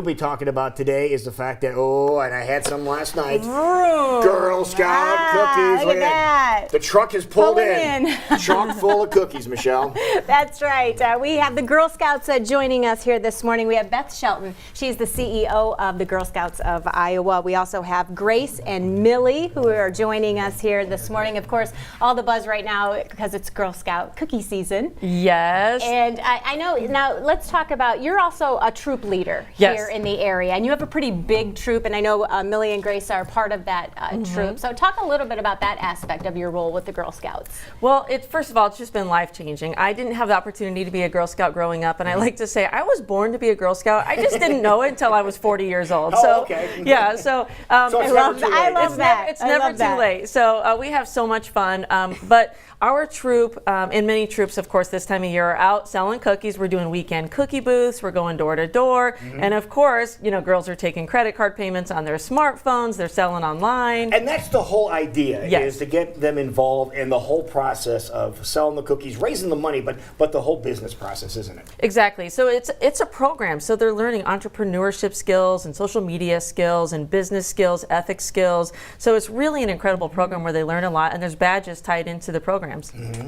We'll be talking about today is the fact that, and I had some last night. Girl Scout cookies. Look at that. The truck is pulled Pulling in. Chock full of cookies, Michelle. That's right. We have the Girl Scouts joining us here this morning. We have Beth Shelton. She's the CEO of the Girl Scouts of Iowa. We also have Grace and Millie who are joining us here this morning. Of course, all the buzz right now because it's Girl Scout cookie season. Yes. And I know, now let's talk about, you're also a troop leader here in the area, and you have a pretty big troop, and I know Millie and Grace are part of that troop. So talk a little bit about that aspect of your role with the Girl Scouts. Well, first of all, it's just been life-changing. I didn't have the opportunity to be a Girl Scout growing up, and I like to say I was born to be a Girl Scout. I just didn't know it until I was 40 years old. Oh, okay. Yeah, so I love that. It's never too late. So we have so much fun, but our troop, and many troops, of course, this time of year are out selling cookies. We're doing weekend cookie booths. We're going door to door. And of course, you know, girls are taking credit card payments on their smartphones. They're selling online. And that's the whole idea, is to get them involved in the whole process of selling the cookies, raising the money, but the whole business process, isn't it? Exactly. So it's a program. So they're learning entrepreneurship skills and social media skills and business skills, ethics skills. So it's really an incredible program where they learn a lot, and there's badges tied into the program.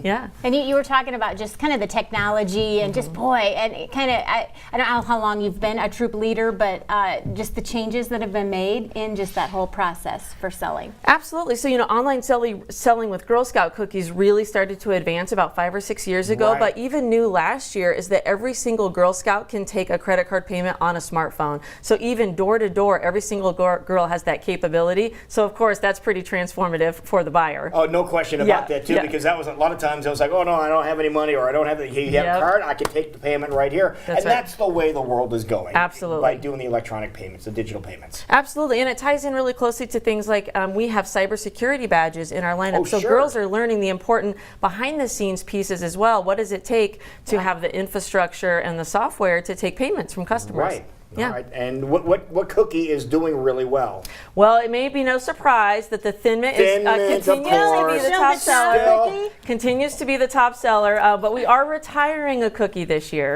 Yeah. And you were talking about just kind of the technology and just, and it kind of, I don't know how long you've been a troop leader, but just the changes that have been made in just that whole process for selling. Absolutely. So, you know, online selling with Girl Scout cookies really started to advance about 5 or 6 years ago. But even new last year is that every single Girl Scout can take a credit card payment on a smartphone. So even door to door, every single girl has that capability. So, of course, that's pretty transformative for the buyer. Oh, no question about that, too, because that was a lot of times I was like, oh, no, I don't have any money, or I don't have you have a card, I can take the payment right here. That's the way the world is going. Absolutely. By doing the electronic payments, the digital payments. Absolutely. And it ties in really closely to things like we have cybersecurity badges in our lineup. So girls are learning the important behind the scenes pieces as well. What does it take to have the infrastructure and the software to take payments from customers? Right. Yeah. All right. And what cookie is doing really well? Well, it may be no surprise that the Thin Mint continues to be the top seller. Continues to be the top seller, but we are retiring a cookie this year.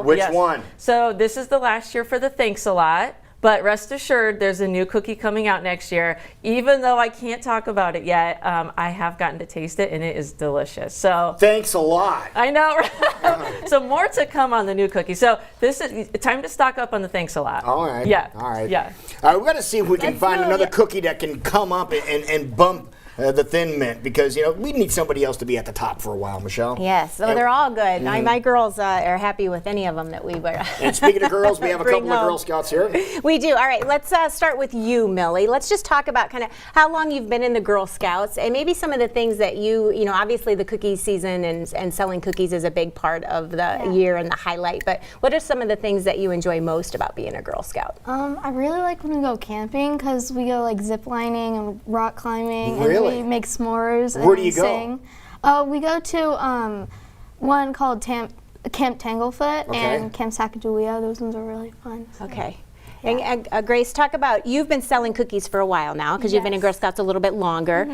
Which one? So this is the last year for the Thanks a Lot. But rest assured, there's a new cookie coming out next year. Even though I can't talk about it yet, I have gotten to taste it, and it is delicious. So thanks a lot. I know. So more to come on the new cookie. So this is time to stock up on the Thanks a Lot. All right. Yeah. All right. Yeah. All right. We've got to see if we can find another cookie that can come up and bump the Thin Mint, because we need somebody else to be at the top for a while, Michelle. Yes, so they're all good. My girls are happy with any of them that we wear. And speaking of girls, we have a couple of Girl Scouts here. We do. All right, let's start with you, Millie. Let's just talk about kind of how long you've been in the Girl Scouts, and maybe some of the things that you know, obviously the cookie season and selling cookies is a big part of the year and the highlight, but what are some of the things that you enjoy most about being a Girl Scout? I really like when we go camping, because we go like zip lining and rock climbing. Really? And we make s'mores. Where do and you sing. We go to one called Camp Tanglefoot and Camp Sacagawea. Those ones are really fun. Okay. And Grace, talk about, you've been selling cookies for a while now, because you've been in Girl Scouts a little bit longer.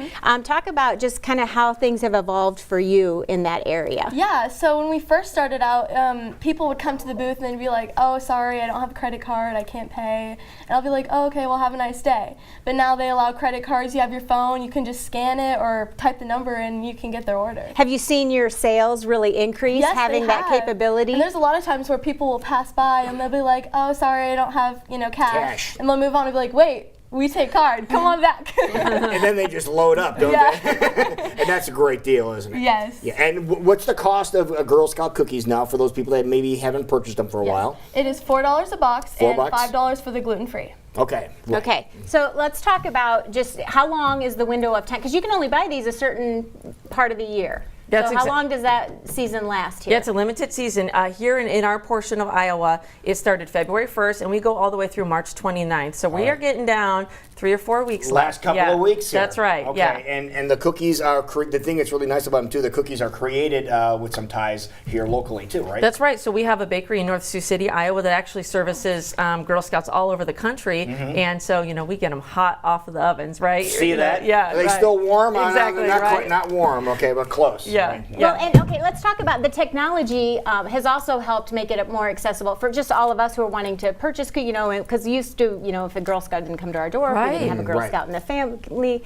Talk about just kind of how things have evolved for you in that area. Yeah, so when we first started out, people would come to the booth and they'd be like, oh, sorry, I don't have a credit card, I can't pay. And I'll be like, oh, okay, well, have a nice day. But now they allow credit cards, you have your phone, you can just scan it or type the number and you can get their order. Have you seen your sales really increase having that capability? And there's a lot of times where people will pass by and they'll be like, oh, sorry, I don't have, cash. And they'll move on and be like, wait, we take card, come on back. And then they just load up, don't they? And that's a great deal, isn't it? Yes. Yeah. And what's the cost of Girl Scout cookies now for those people that maybe haven't purchased them for a while? It is $4 a box and $4? $5 for the gluten-free. Okay. Right. Okay, so let's talk about just how long is the window of time, because you can only buy these a certain part of the year. So how long does that season last here? Yeah, it's a limited season. Here in our portion of Iowa, it started February 1st, and we go all the way through March 29th. So we are getting down 3 or 4 weeks last couple of weeks here. That's right. Okay. Yeah. And the cookies are the thing that's really nice about them too. The cookies are created with some ties here locally too, right? That's right. So we have a bakery in North Sioux City, Iowa, that actually services Girl Scouts all over the country, and so we get them hot off of the ovens, right? See that? Yeah. Are they still warm? Exactly. Not warm. Okay, but close. Yeah. Well, and okay, let's talk about the technology has also helped make it more accessible for just all of us who are wanting to purchase, because used to, if a Girl Scout didn't come to our door, we didn't have a Girl Scout in the family.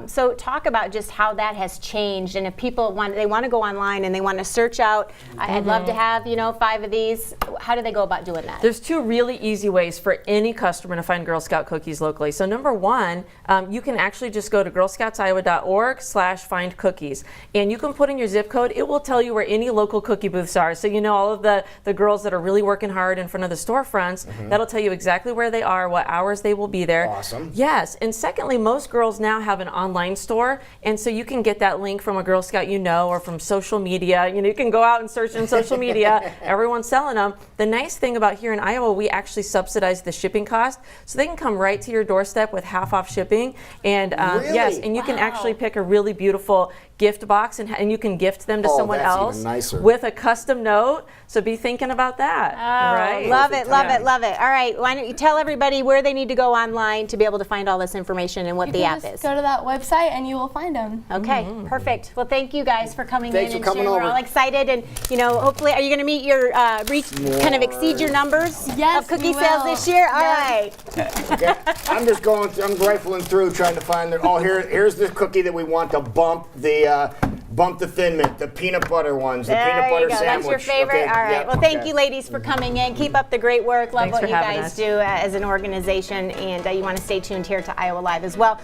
So talk about just how that has changed, and if people want to go online and they want to search out, I'd love to have 5 of these. How do they go about doing that? There's 2 really easy ways for any customer to find Girl Scout cookies locally. So number 1, you can actually just go to girlscoutsiowa.org/find cookies, and you can put in your zip code. It will tell you where any local cookie booths are. So all of the girls that are really working hard in front of the storefronts, that'll tell you exactly where they are, what hours they will be there. Awesome. Yes, and secondly, most girls now have an online store, and so you can get that link from a Girl Scout or from social media. You can go out and search in social media. Everyone's selling them. The nice thing about here in Iowa, we actually subsidize the shipping cost, so they can come right to your doorstep with half off shipping. And Really? yes, and you can actually pick a really beautiful gift box, and you can gift them to someone that's else even nicer. with a custom note. So be thinking about that. Right? Love it, love it, love it. All right, why don't you tell everybody where they need to go online to be able to find all this information and what the app is? Go to that website and you will find them. Okay, perfect. Well, thank you guys for coming Thanks in for and coming sharing. We're over. all excited, and hopefully, are you going to meet your kind of exceed your numbers Yes, of cookie we sales will. this year? All Yes. right. Okay. I'm just going through, I'm rifling through trying to find here's the cookie that we want to bump the Thin Mint, the peanut butter ones, the peanut butter you go. sandwich. That's your favorite. Okay, All right. yeah, Well, thank okay. you, ladies, for coming in. Keep up the great work. Love Thanks what for you having guys us. do as an organization, and you want to stay tuned here to Iowa Live as well.